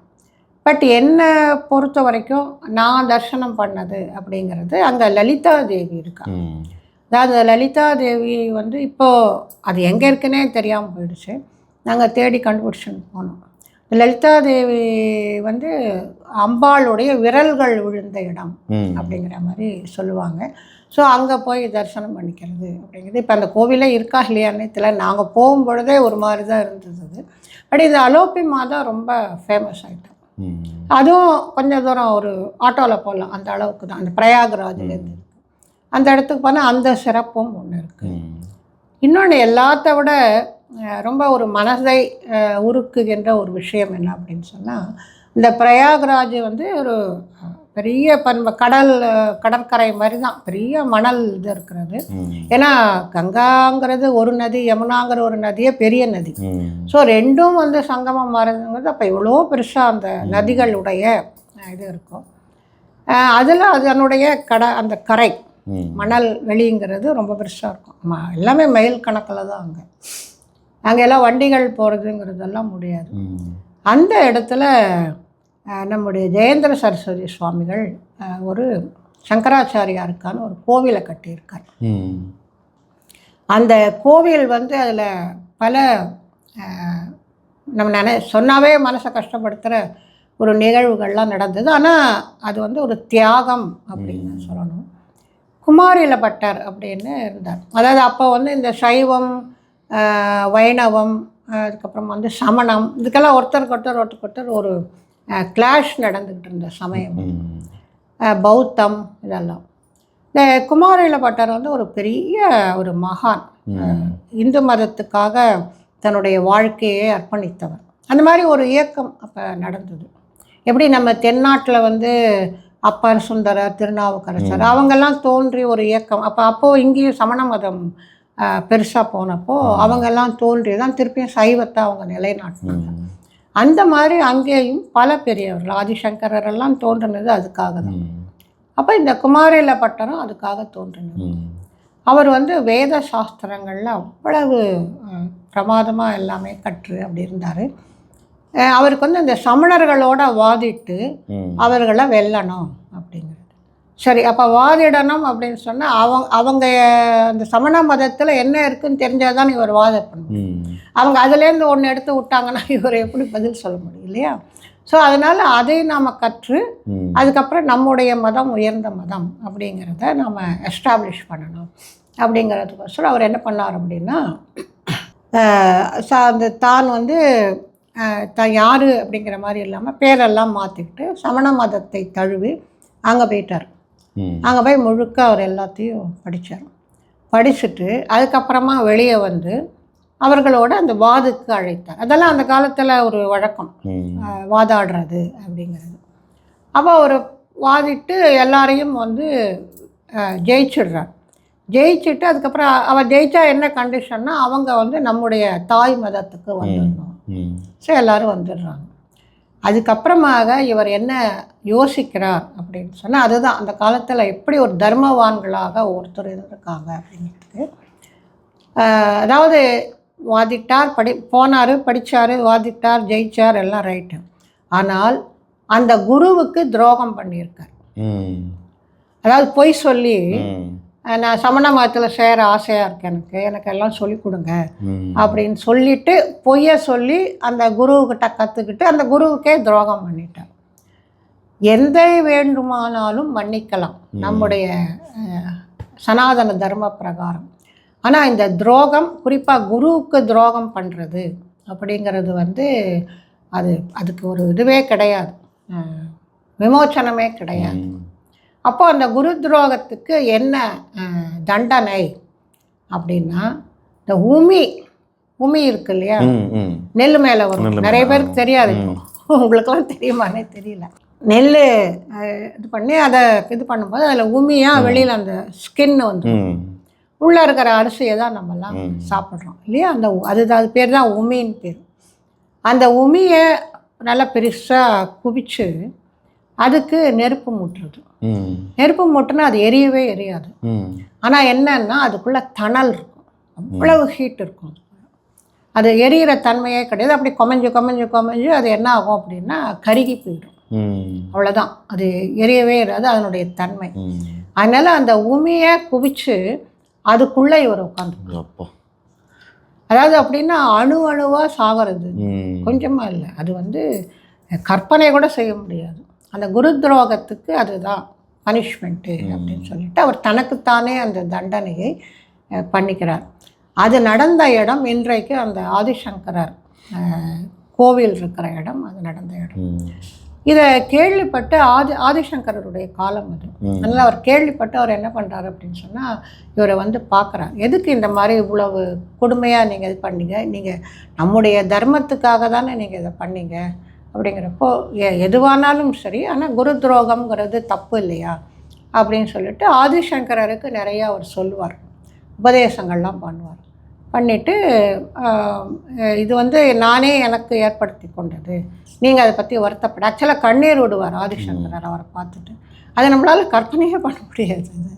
பட் என்னை பொறுத்த வரைக்கும் நான் தரிசனம் பண்ணது அப்படிங்கிறது அங்கே லலிதா தேவி இருக்கா. அதாவது லலிதா தேவி வந்து இப்போது அது எங்கே இருக்குன்னே தெரியாமல் போயிடுச்சு. நாங்கள் தேடி கண்டுபிடிச்சின்னு போனோம். லலிதா தேவி வந்து அம்பாளுடைய விரல்கள் விழுந்த இடம் அப்படிங்கிற மாதிரி சொல்லுவாங்க. ஸோ அங்கே போய் தரிசனம் பண்ணிக்கிறது அப்படிங்கிறது இப்போ அந்த கோவிலே இருக்கா இல்லையான்னு தெரியல. நாங்கள் போகும்பொழுதே ஒரு மாதிரி தான் இருந்தது. பட் இது அலோபி மாதா ரொம்ப ஃபேமஸ் ஆகிட்டோம். அதுவும் கொஞ்சம் தூரம் ஒரு ஆட்டோவில் போகலாம், அந்த அளவுக்கு தான். அந்த பிரயாக்ராஜ்லேருந்து அந்த இடத்துக்கு போனால் அந்த சிறப்பும் ஒன்று இருக்குது. இன்னொன்று எல்லாத்த விட ரொம்ப ஒரு மனதை உருக்குகின்ற ஒரு விஷயம் என்ன அப்படின்னு சொன்னால், இந்த பிரயாக்ராஜ் வந்து ஒரு பெரிய கடற்கரை மாதிரி தான், பெரிய மணல் இது இருக்கிறது. ஏன்னா கங்காங்கிறது ஒரு நதி, யமுனாங்கிற ஒரு நதியே பெரிய நதி. ஸோ ரெண்டும் வந்து சங்கமம் மாறுதுங்கிறது அப்போ எவ்வளோ பெருசாக அந்த நதிகளுடைய இது இருக்கும். அதில் அதனுடைய அந்த கரை மணல் வெளிங்கிறது ரொம்ப பெருசாக இருக்கும். எல்லாமே மைல் கணக்கில் தான் அங்கெல்லாம் வண்டிகள் போகிறதுங்கிறதெல்லாம் முடியாது. அந்த இடத்துல நம்முடைய ஜெயேந்திர சரஸ்வதி சுவாமிகள் ஒரு சங்கராச்சாரியாருக்கான ஒரு கோவிலை கட்டியிருக்கார். அந்த கோவில் வந்து அதில் பல நம்ம சொன்னாவே மனசை கஷ்டப்படுத்துகிற ஒரு நிகழ்வுகள்லாம் நடந்தது. ஆனால் அது வந்து ஒரு தியாகம் அப்படின்னு சொல்லணும். குமாரில பட்டர் அப்படின்னு இருந்தார். அதாவது அப்போ வந்து இந்த சைவம், வைணவம், அதுக்கப்புறம் வந்து சமணம், இதுக்கெல்லாம் ஒருத்தருக்கு ஒரு கிளாஷ் நடந்துக்கிட்டு இருந்த சமயம். பௌத்தம் இதெல்லாம். இந்த குமாரில பட்டர் வந்து ஒரு பெரிய ஒரு மகான், இந்து மதத்துக்காக தன்னுடைய வாழ்க்கையை அர்ப்பணித்தவர். அந்த மாதிரி ஒரு இயக்கம் அப்போ நடந்தது. எப்படி நம்ம தென்னாட்டில் வந்து அப்பர் சுந்தரர், திருநாவுக்கரசர் அவங்கெல்லாம் தோன்றி ஒரு இயக்கம். அப்போது இங்கேயும் சமண மதம் பெருசாக போனப்போ அவங்கெல்லாம் தோன்றி தான் திருப்பியும் சைவத்தை அவங்க நிலைநாட்டினாங்க. அந்த மாதிரி அங்கேயும் பல பெரியவர்கள், ஆதிசங்கரர் எல்லாம் தோன்றினது அதுக்காக தான். அப்போ இந்த குமாரில பட்டரும் அதுக்காக தோன்றினது. அவர் வந்து வேத சாஸ்திரங்களில் அவ்வளவு பிரமாதமாக எல்லாமே கற்று அப்படி இருந்தார். அவருக்கு வந்து இந்த சமணர்களோட வாதிட்டு அவர்களை வெல்லணும் அப்படிங்கிறது. சரி, அப்போ வாதிடணும் அப்படின்னு சொன்னால் அவங்க அந்த சமண மதத்தில் என்ன இருக்குன்னு தெரிஞ்சால் தான் இவர் வாதம் பண்ணணும். அவங்க அதுலேருந்து ஒன்று எடுத்து விட்டாங்கன்னா இவர் எப்படி பதில் சொல்ல முடியும் இல்லையா? ஸோ அதனால் அதை நாம் கற்று அதுக்கப்புறம் நம்முடைய மதம் உயர்ந்த மதம் அப்படிங்கிறத நாம் எஸ்டாப்ளிஷ் பண்ணணும் அப்படிங்கிறதுக்கோசரம் அவர் என்ன பண்ணார் அப்படின்னா, அந்த தான் வந்து யார் அப்படிங்கிற மாதிரி இல்லாமல் பேரெல்லாம் மாற்றிக்கிட்டு சமண மதத்தை தழுவி அங்கே போயிட்டார். அங்கே போய் முழுக்க அவர் எல்லாத்தையும் படிச்சுட்டு அதுக்கப்புறமா வெளியே வந்து அவர்களோட அந்த வாதுக்கு அழைத்தார். அதெல்லாம் அந்த காலத்தில் ஒரு வழக்கம், வாதாடுறது அப்படிங்கிறது. அப்போ அவர் வாதிட்டு எல்லாரையும் வந்து ஜெயிச்சுட்டு அதுக்கப்புறம் அவர் ஜெயிச்சா என்ன கண்டிஷன்னா, அவங்க வந்து நம்முடைய தாய் மதத்துக்கு வந்துடணும். ஸோ எல்லோரும் வந்துடுறாங்க. அதுக்கப்புறமாக இவர் என்ன யோசிக்கிறார் அப்படின்னு சொன்னால், அதுதான் அந்த காலத்தில் எப்படி ஒரு தர்மவான்களாக ஒருத்தர் இருந்திருக்காங்க அப்படிங்கிறதுக்கு. அதாவது வாதிட்டார், போனார், படித்தார், வாதிட்டார், ஜெயிச்சார், எல்லாம் ரைட்டு. ஆனால் அந்த குருவுக்கு துரோகம் பண்ணியிருக்கார். அதாவது பொய் சொல்லி, நான் சமண மதத்தில் சேர ஆசையாக இருக்கேன், எனக்கு எல்லாம் சொல்லிக் கொடுங்க அப்படின்னு சொல்லிட்டு பொய்யை சொல்லி அந்த குருவுக்கிட்ட கற்றுக்கிட்டு அந்த குருவுக்கே துரோகம் பண்ணிட்டார். எந்த வேண்டுமானாலும் மன்னிக்கலாம் நம்முடைய சனாதன தர்ம பிரகாரம். ஆனால் இந்த துரோகம், குறிப்பாக குருவுக்கு துரோகம் பண்ணுறது அப்படிங்கிறது வந்து அதுக்கு ஒரு இதுவே கிடையாது, விமோச்சனமே கிடையாது. அப்போ அந்த குரு துரோகத்துக்கு என்ன தண்டனை அப்படின்னா, இந்த உமி உமி இருக்கு இல்லையா, ம் ம் நெல் மேலே வரும். நெல் நிறைய மேல, பேருக்கு தெரியாது. இப்போ உங்களுக்கெல்லாம் தெரியுமானே தெரியல. நெல் இது பண்ணி அதை இது பண்ணும்போது அதில் உமியாக வெளியில் அந்த ஸ்கின் வந்து ம் உள்ளே இருக்கிற அரிசியை தான் நம்மலாம் சாப்பிட்றோம் இல்லையா. அந்த அதுதான் அது பேர் தான் உமின்னு பேர். அந்த உமியை நல்லா பெருசாக குவிச்சு அதுக்கு நெருப்பு மூட்டுறது. ம் நெருப்பு மூட்டுனா அது எரியவே எரியாது. ம் ஆனால் என்னன்னா அதுக்குள்ளே தணல் இருக்கும், அவ்வளவு ஹீட் இருக்கும். அது எரியிற தன்மையே கிடையாது. அப்படி கொமைஞ்சு கொமைஞ்சு கொமைஞ்சு அது என்ன ஆகும் அப்படின்னா கருகி போயிடும். ம் அவ்வளோதான், அது எரியவே இராது அதனுடைய தன்மை. ம் அதனால் அந்த உமியை குவிச்சு அதுக்குள்ளே இவர் உட்காந்து, அப்பா. அதாவது அப்படின்னா அணு அணுவாக சாகிறது, ம் கொஞ்சமாக இல்லை. அது வந்து கற்பனை கூட செய்ய முடியாது. அந்த குரு துரோகத்துக்கு அதுதான் பனிஷ்மெண்ட்டு அப்படின்னு சொல்லிட்டு அவர் தனக்குத்தானே அந்த தண்டனையை பண்ணிக்கிறார். அது நடந்த இடம் இன்றைக்கு அந்த ஆதிசங்கரர் கோவில் இருக்கிற இடம், அது நடந்த இடம். இதை கேள்விப்பட்டு ஆதிசங்கரருடைய காலம் அது. அதனால் அவர் கேள்விப்பட்டு அவர் என்ன பண்ணுறாரு அப்படின்னு சொன்னால், இவரை வந்து பார்க்குறார். எதுக்கு இந்த மாதிரி இவ்வளவு கொடுமையாக நீங்கள் இது பண்ணீங்க, நீங்கள் நம்முடைய தர்மத்துக்காக தானே நீங்கள் இதை பண்ணீங்க அப்படிங்கிறப்போ, எதுவானாலும் சரி, ஆனால் குரு துரோகம்ங்கிறது தப்பு இல்லையா அப்படின்னு சொல்லிட்டு ஆதிசங்கரருக்கு நிறையா அவர் சொல்லுவார், உபதேசங்கள்லாம் பண்ணுவார். பண்ணிவிட்டு இது வந்து நானே எனக்கு ஏற்படுத்தி கொண்டது, நீங்கள் அதை பற்றி வருத்தப்பட ஆக்சுவலாக கண்ணீர் விடுவார் ஆதிசங்கரர் அவரை பார்த்துட்டு. அதை நம்மளால் கற்பனையே பண்ண முடியாது. அது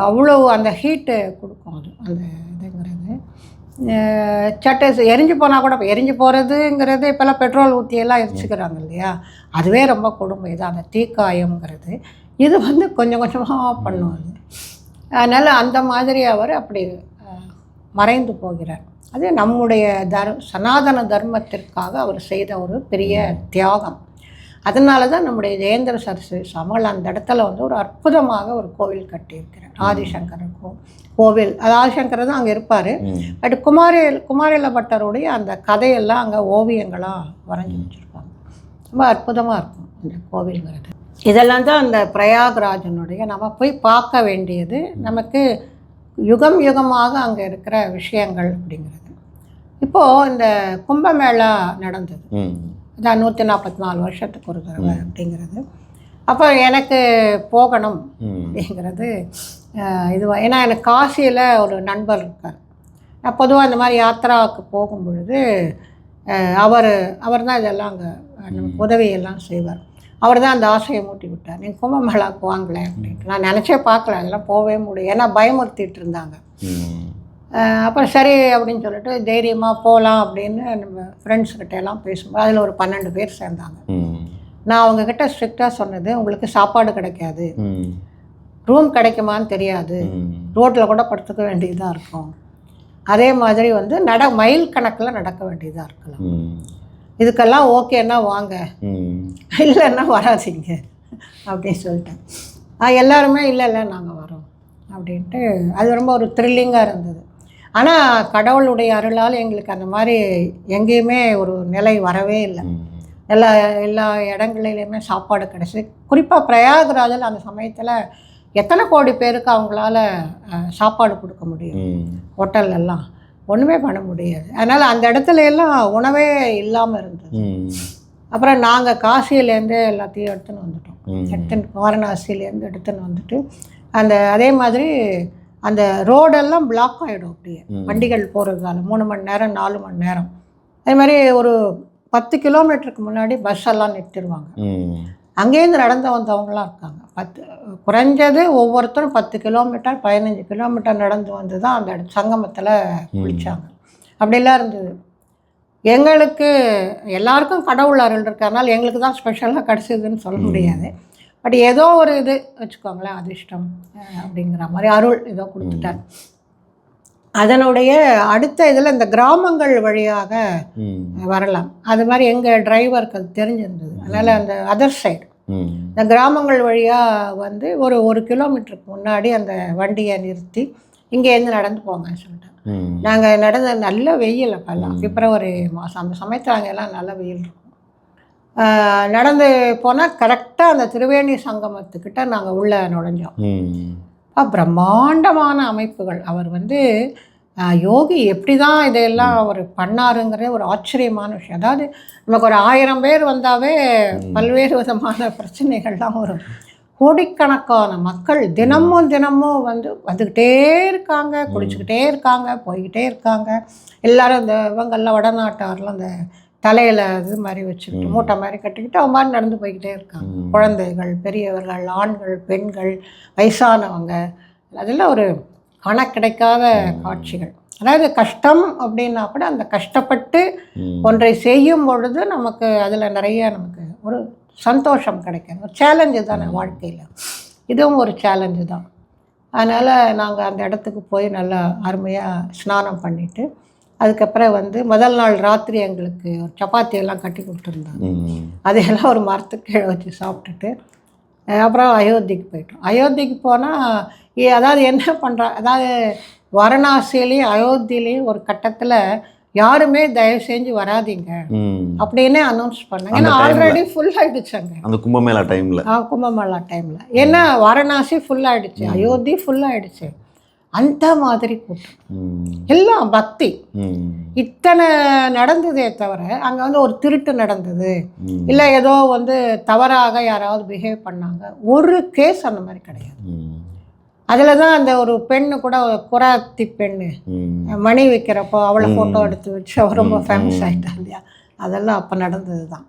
அவ்வளோ அந்த ஹீட்டு கொடுக்கும் அது, அந்த இதுங்கிறது. சட்டை எரிஞ்சு போனால் கூட, எரிஞ்சு போகிறதுங்கிறது இப்போல்லாம் பெட்ரோல் ஊற்றியெல்லாம் எரிச்சுக்கிறாங்க இல்லையா, அதுவே ரொம்ப கொடுமை தான் அந்த தீக்காயங்கிறது. இது வந்து கொஞ்சம் கொஞ்சமாக பண்ணுவாங்க. அதனால் அந்த மாதிரி அவர் அப்படி மறைந்து போகிறார். அது நம்முடைய சனாதன தர்மத்திற்காக அவர் செய்த ஒரு பெரிய தியாகம். அதனால தான் நம்முடைய ஜெயேந்திர சரஸ்வதி சுவாமிகள் அந்த இடத்துல வந்து ஒரு அற்புதமாக ஒரு கோவில் கட்டியிருக்கிறார், ஆதிசங்கரர் கோவில். அது ஆதிசங்கரர் தான் அங்கே இருப்பார். பட் குமாரில பட்டருடைய அந்த கதையெல்லாம் அங்கே ஓவியங்களாக வரைஞ்சி வச்சுருப்பாங்க. ரொம்ப அற்புதமாக இருக்கும் இந்த கோவில்ங்கிறது. இதெல்லாம் தான் அந்த பிரயாக்ராஜனுடைய நம்ம போய் பார்க்க வேண்டியது, நமக்கு யுகம் யுகமாக அங்கே இருக்கிற விஷயங்கள் அப்படிங்கிறது. இப்போது இந்த கும்பமேளா நடந்தது, இதான் 144 வருஷத்துக்கு ஒரு தடவை அப்படிங்கிறது. அப்போ எனக்கு போகணும் அப்படிங்கிறது இதுவாக, ஏன்னா எனக்கு காசியில் ஒரு நண்பர் இருக்கார். நான் பொதுவாக இந்த மாதிரி யாத்திராவுக்கு போகும் பொழுது அவர் தான் இதெல்லாம் அங்கே நமக்கு உதவியெல்லாம் செய்வார். அவர் தான் அந்த ஆசையை மூட்டி விட்டார், நீங்கள் கும்பமேளாவுக்கு வாங்கலை அப்படின்ட்டு. நான் நினச்சே பார்க்கல, அதெல்லாம் போகவே முடியும், ஏன்னா பயமுறுத்திட்டு இருந்தாங்க. அப்புறம் சரி அப்படின்னு சொல்லிட்டு தைரியமாக போகலாம் அப்படின்னு நம்ம ஃப்ரெண்ட்ஸ்கிட்ட எல்லாம் பேசும்போது அதில் ஒரு 12 பேர் சேர்ந்தாங்க. நான் அவங்கக்கிட்ட ஸ்ட்ரிக்டாக சொன்னது, உங்களுக்கு சாப்பாடு கிடைக்காது, ரூம் கிடைக்குமான்னு தெரியாது, ரோட்டில் கூட படுத்துக்க வேண்டியதாக இருக்கும், அதே மாதிரி வந்து மைல் கணக்கில் நடக்க வேண்டியதாக இருக்கலாம், இதுக்கெல்லாம் ஓகேன்னா வாங்க, இல்லைன்னா வராதிங்க அப்படின்னு சொல்லிட்டேன். எல்லாருமே இல்லை நாங்கள் வரோம் அப்படின்ட்டு. அது ரொம்ப ஒரு த்ரில்லிங்காக இருந்தது. ஆனால் கடவுளுடைய அருளால் எங்களுக்கு அந்த மாதிரி எங்கேயுமே ஒரு நிலை வரவே இல்லை. எல்லா இடங்களிலையுமே சாப்பாடு கிடச்சி. குறிப்பாக பிரயாகராஜில் அந்த சமயத்தில் எத்தனை கோடி பேருக்கு அவங்களால சாப்பாடு கொடுக்க முடியும், ஹோட்டல்லாம் ஒன்றுமே பண்ண முடியாது. அதனால் அந்த இடத்துல எல்லாம் உணவே இல்லாமல் இருந்தது. அப்புறம் நாங்கள் காசியிலேருந்து எல்லாத்தையும் எடுத்துன்னு வாரணாசியிலேருந்து எடுத்துன்னு வந்துட்டு அதே மாதிரி அந்த ரோடெல்லாம் பிளாக் ஆகிடும், அப்படியே வண்டிகள் போகிறதால 3 மணி நேரம் 4 மணி நேரம். அதே மாதிரி ஒரு 10 கிலோமீட்டருக்கு முன்னாடி பஸ் எல்லாம் நிறுத்திடுவாங்க. அங்கேருந்து நடந்து வந்தவங்களாம் இருக்காங்க. குறைஞ்சது ஒவ்வொருத்தரும் 10 கிலோமீட்டர் 15 கிலோமீட்டர் நடந்து வந்து தான் அந்த சங்கமத்தில் குளித்தாங்க. அப்படிலாம் இருந்தது. எங்களுக்கு எல்லாருக்கும் கடவுள் அருள் இருக்கிறதுனால எங்களுக்கு தான் ஸ்பெஷலாக கிடச்சிதுன்னு சொல்ல முடியாது. பட் ஏதோ ஒரு இது வச்சுக்கோங்களேன், அதிர்ஷ்டம் அப்படிங்கிற மாதிரி அருள் ஏதோ கொடுத்துட்டார். அதனுடைய அடுத்த இதில் இந்த கிராமங்கள் வழியாக வரலாம், அது மாதிரி எங்கள் டிரைவருக்கு அது தெரிஞ்சிருந்தது. அதனால் அந்த அதர் சைடு இந்த கிராமங்கள் வழியாக வந்து ஒரு 1 கிலோமீட்டருக்கு முன்னாடி அந்த வண்டியை நிறுத்தி இங்கேருந்து நடந்து போங்கன்னு சொல்லிட்டாங்க. நாங்கள் நடந்த நல்ல வெயில், அப்போல்லாம் பிப்ரவரி மாதம், அந்த சமயத்தில் அங்கெல்லாம் நல்ல வெயில் இருக்கும். நடந்து போனால் கரெக்டாக அந்த திரிவேணி சங்கமத்துக்கிட்ட நாங்கள் உள்ளே நுழைஞ்சோம். பிரம்மாண்டமான அமைப்புகள். அவர் வந்து யோகி எப்படி தான் இதையெல்லாம் அவர் பண்ணாருங்கிற ஒரு ஆச்சரியமான விஷயம். அதாவது நமக்கு ஒரு 1000 பேர் வந்தாவே பல்வேறு விதமான பிரச்சனைகள்லாம் வரும். கோடிக்கணக்கான மக்கள் தினமும் தினமும் வந்துக்கிட்டே இருக்காங்க, குடிச்சுக்கிட்டே இருக்காங்க, போய்கிட்டே இருக்காங்க. எல்லாரும் இந்த இவங்கெல்லாம் வடநாட்டாரெலாம் அந்த தலையில் இது மாதிரி வச்சுக்கிட்டு மூட்டை மாதிரி கட்டிக்கிட்டு அவங்க மாதிரி நடந்து போய்கிட்டே இருக்காங்க. குழந்தைகள், பெரியவர்கள், ஆண்கள், பெண்கள், வயசானவங்க, அதெல்லாம் ஒரு காண கிடைக்காத காட்சிகள். அதாவது கஷ்டம் அப்படின்னா கூட அந்த கஷ்டப்பட்டு ஒன்றை செய்யும் பொழுது நமக்கு அதில் நிறைய நமக்கு ஒரு சந்தோஷம் கிடைக்கும். ஒரு சேலஞ்சு தானே வாழ்க்கையில், இதுவும் ஒரு சேலஞ்சு தான். அதனால் நாங்கள் அந்த இடத்துக்கு போய் நல்லா அருமையாக ஸ்நானம் பண்ணிவிட்டு அதுக்கப்புறம் முதல் நாள் ராத்திரி எங்களுக்கு ஒரு சப்பாத்தியெல்லாம் கட்டி கொடுத்துருந்தாங்க. அதையெல்லாம் ஒரு மரத்துக்கு கீழே வச்சு சாப்பிட்டுட்டு அப்புறம் அயோத்திக்கு போயிட்டோம். அயோத்திக்கு போனால் அதாவது என்ன பண்ணுறா, அதாவது வாரணாசியிலையும் அயோத்தியிலையும் ஒரு கட்டத்தில் யாருமே தயவு செஞ்சு வராதிங்க அப்படின்னே அனௌன்ஸ் பண்ணாங்க. ஏன்னா ஆல்ரெடி ஃபுல் ஆகிடுச்சாங்க அந்த கும்பமேளா டைமில். கும்பமேளா டைமில் ஏன்னா வாரணாசி ஃபுல் ஆகிடுச்சு, அயோத்தி ஃபுல் ஆகிடுச்சு. அந்த மாதிரி கூட்டம், எல்லாம் பக்தி. இத்தனை நடந்ததே தவிர அங்கே ஒரு திருட்டு நடந்தது இல்லை ஏதோ தவறாக யாராவது பிஹேவ் பண்ணாங்க, ஒரு கேஸ் அந்த மாதிரி கிடையாது. அதில் தான் அந்த ஒரு பெண்ணு கூட குராத்தி பெண்ணு மணி வைக்கிறப்போ அவளை ஃபோட்டோ எடுத்து வச்சு அவள் ரொம்ப ஃபேமஸ் ஆகிட்டா இல்லையா, அதெல்லாம் அப்போ நடந்தது தான்.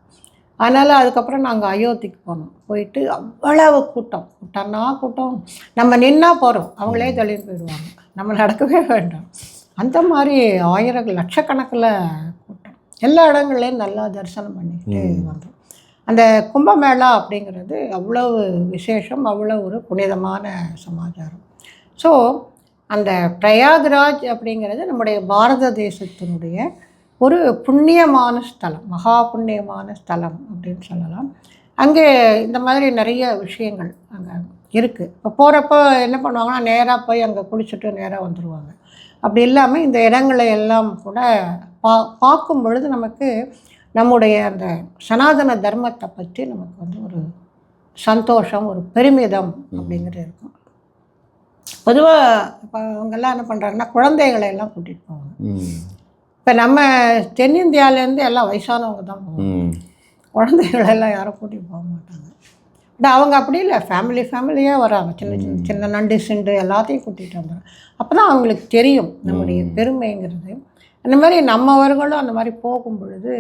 அதனால் அதுக்கப்புறம் நாங்கள் அயோத்திக்கு போனோம். போயிட்டு அவ்வளவு கூட்டம்னா கூட்டம், நம்ம நின்னா போகிறோம், அவங்களே தள்ளின்னு போயிடுவாங்க, நம்ம நடக்கவே வேண்டாம். அந்த மாதிரி லட்சக்கணக்கில் கூட்டம், எல்லா இடங்கள்லையும் நல்லா தரிசனம் பண்ணிக்கிட்டு வந்தோம். அந்த கும்பமேளா அப்படிங்கிறது அவ்வளவு விசேஷம், அவ்வளோ ஒரு புனிதமான சமாச்சாரம். ஸோ அந்த பிரயாக்ராஜ் அப்படிங்கிறது நம்முடைய பாரத தேசத்தினுடைய ஒரு புண்ணியமான ஸ்தலம், மகா புண்ணியமான ஸ்தலம் அப்படின்னு சொல்லலாம். அங்கே இந்த மாதிரி நிறைய விஷயங்கள் அங்கே இருக்குது. இப்போ போகிறப்போ என்ன பண்ணுவாங்கன்னா நேராக போய் அங்கே குளிச்சுட்டு நேராக வந்துடுவாங்க. அப்படி இல்லாமல் இந்த இடங்களை எல்லாம் கூட பார்க்கும் பொழுது நமக்கு நம்முடைய அந்த சனாதன தர்மத்தை பற்றி நமக்கு ஒரு சந்தோஷம், ஒரு பெருமிதம் அப்படிங்கிறது இருக்கும். பொதுவாக இப்போ அவங்கெல்லாம் என்ன பண்ணுறாங்கன்னா குழந்தைகளை எல்லாம் கூட்டிகிட்டு போவாங்க. இப்போ நம்ம தென்னிந்தியாவிலேருந்து எல்லாம் வயசானவங்க தான் போவாங்க, குழந்தைகளெல்லாம் யாரும் கூட்டிகிட்டு போக மாட்டாங்க. பட் அவங்க அப்படி இல்லை, ஃபேமிலியாக வராங்க, சின்ன சின்ன நண்டு சிண்டு எல்லாத்தையும் கூட்டிகிட்டு வந்தாங்க. அப்போ தான் அவங்களுக்கு தெரியும் நம்முடைய பெருமைங்கிறது. அந்த மாதிரி நம்மவர்களும் அந்த மாதிரி போகும் பொழுது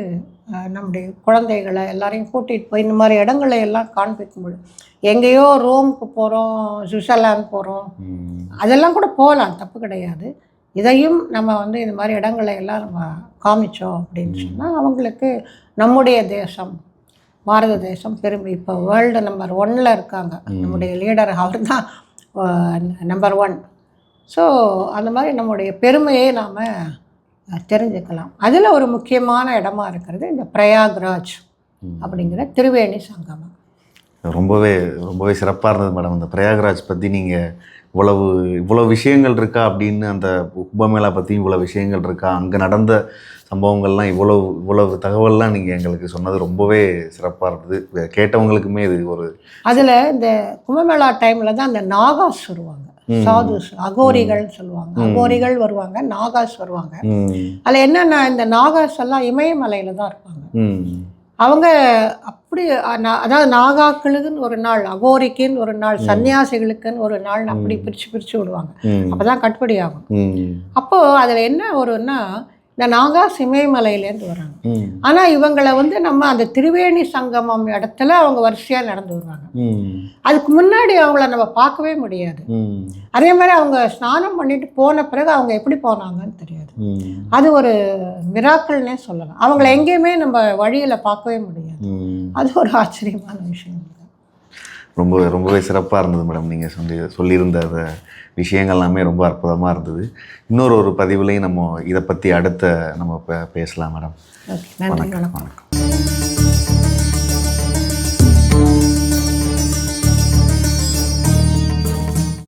நம்முடைய குழந்தைகளை எல்லாரையும் கூட்டிகிட்டு போய் இந்த மாதிரி இடங்களை எல்லாம் காண்பிக்கும் பொழுது, எங்கேயோ ரோமுக்கு போகிறோம், சுவிட்சர்லாந்து போகிறோம், அதெல்லாம் கூட போகலாம், தப்பு கிடையாது. இதையும் நம்ம இந்த மாதிரி இடங்களை எல்லாம் நம்ம காமிச்சோம் அப்படின்னு சொன்னால் அவங்களுக்கு நம்முடைய தேசம், பாரத தேசம் பெருமை. இப்போ வேர்ல்டு நம்பர் 1 இருக்காங்க நம்முடைய லீடர், அவர் தான் நம்பர் 1. ஸோ அந்த மாதிரி நம்முடைய பெருமையை நாம் தெரிஞ்சுக்கலாம். அதில் ஒரு முக்கியமான இடமா இருக்கிறது இந்த பிரயாக்ராஜ் அப்படிங்கிற திரிவேணி சங்கமம். ரொம்பவே சிறப்பாக இருந்தது மேடம். அந்த பிரயாக்ராஜ் பற்றி நீங்கள் இவ்வளோ விஷயங்கள் இருக்கா அப்படின்னு, அந்த கும்பமேளா பற்றி இவ்வளோ விஷயங்கள் இருக்கா, அங்கே நடந்த சம்பவங்கள்லாம் இவ்வளவு தகவல்லாம் நீங்கள் எங்களுக்கு சொன்னது ரொம்பவே சிறப்பாக இருந்தது. கேட்டவங்களுக்குமே இது அதில் இந்த கும்பமேளா டைமில் தான் அந்த நாகாஸ் வருவாங்க, சாதுஸ், அகோரிகள்னு சொல்லுவாங்க. அகோரிகள் வருவாங்க, நாகாஸ் வருவாங்க. அதில் என்னென்னா இந்த நாகாஸ் எல்லாம் இமயமலையில் தான் இருப்பாங்க. அவங்க அப்படி அதாவது நாகாக்களுக்குன்னு ஒரு நாள், அகோரிக்குன்னு ஒரு நாள், சன்னியாசிகளுக்குன்னு ஒரு நாள் அப்படி பிரித்து விடுவாங்க. அப்போ தான் கட்டுப்படி ஆகும். அப்போது அதில் என்ன வரும்னா இந்த நாகாஸ் இமயமலையிலேருந்து வராங்க. ஆனால் இவங்களை நம்ம அந்த திரிவேணி சங்கமம் இடத்துல அவங்க வரிசையாக நடந்து வருவாங்க. அதுக்கு முன்னாடி அவங்கள நம்ம பார்க்கவே முடியாது. அதே மாதிரி அவங்க ஸ்நானம் பண்ணிட்டு போன பிறகு அவங்க எப்படி போனாங்கன்னு தெரியாது. அது ஒரு மிராக்கிள்னே சொல்லலாம். அவங்கள எங்கேயுமே நம்ம வழியில் பார்க்கவே முடியாது. அது ஒரு ஆச்சரியமான விஷயம். ரொம்பவே சிறப்பாக இருந்தது மேடம். நீங்கள் சொல்லியிருந்த அந்த விஷயங்கள் எல்லாமே ரொம்ப அற்புதமாக இருந்தது. இன்னொரு பதிவுலையும் நம்ம இதை பற்றி அடுத்த நம்ம பேசலாம் மேடம். நன்றி, வணக்கம்.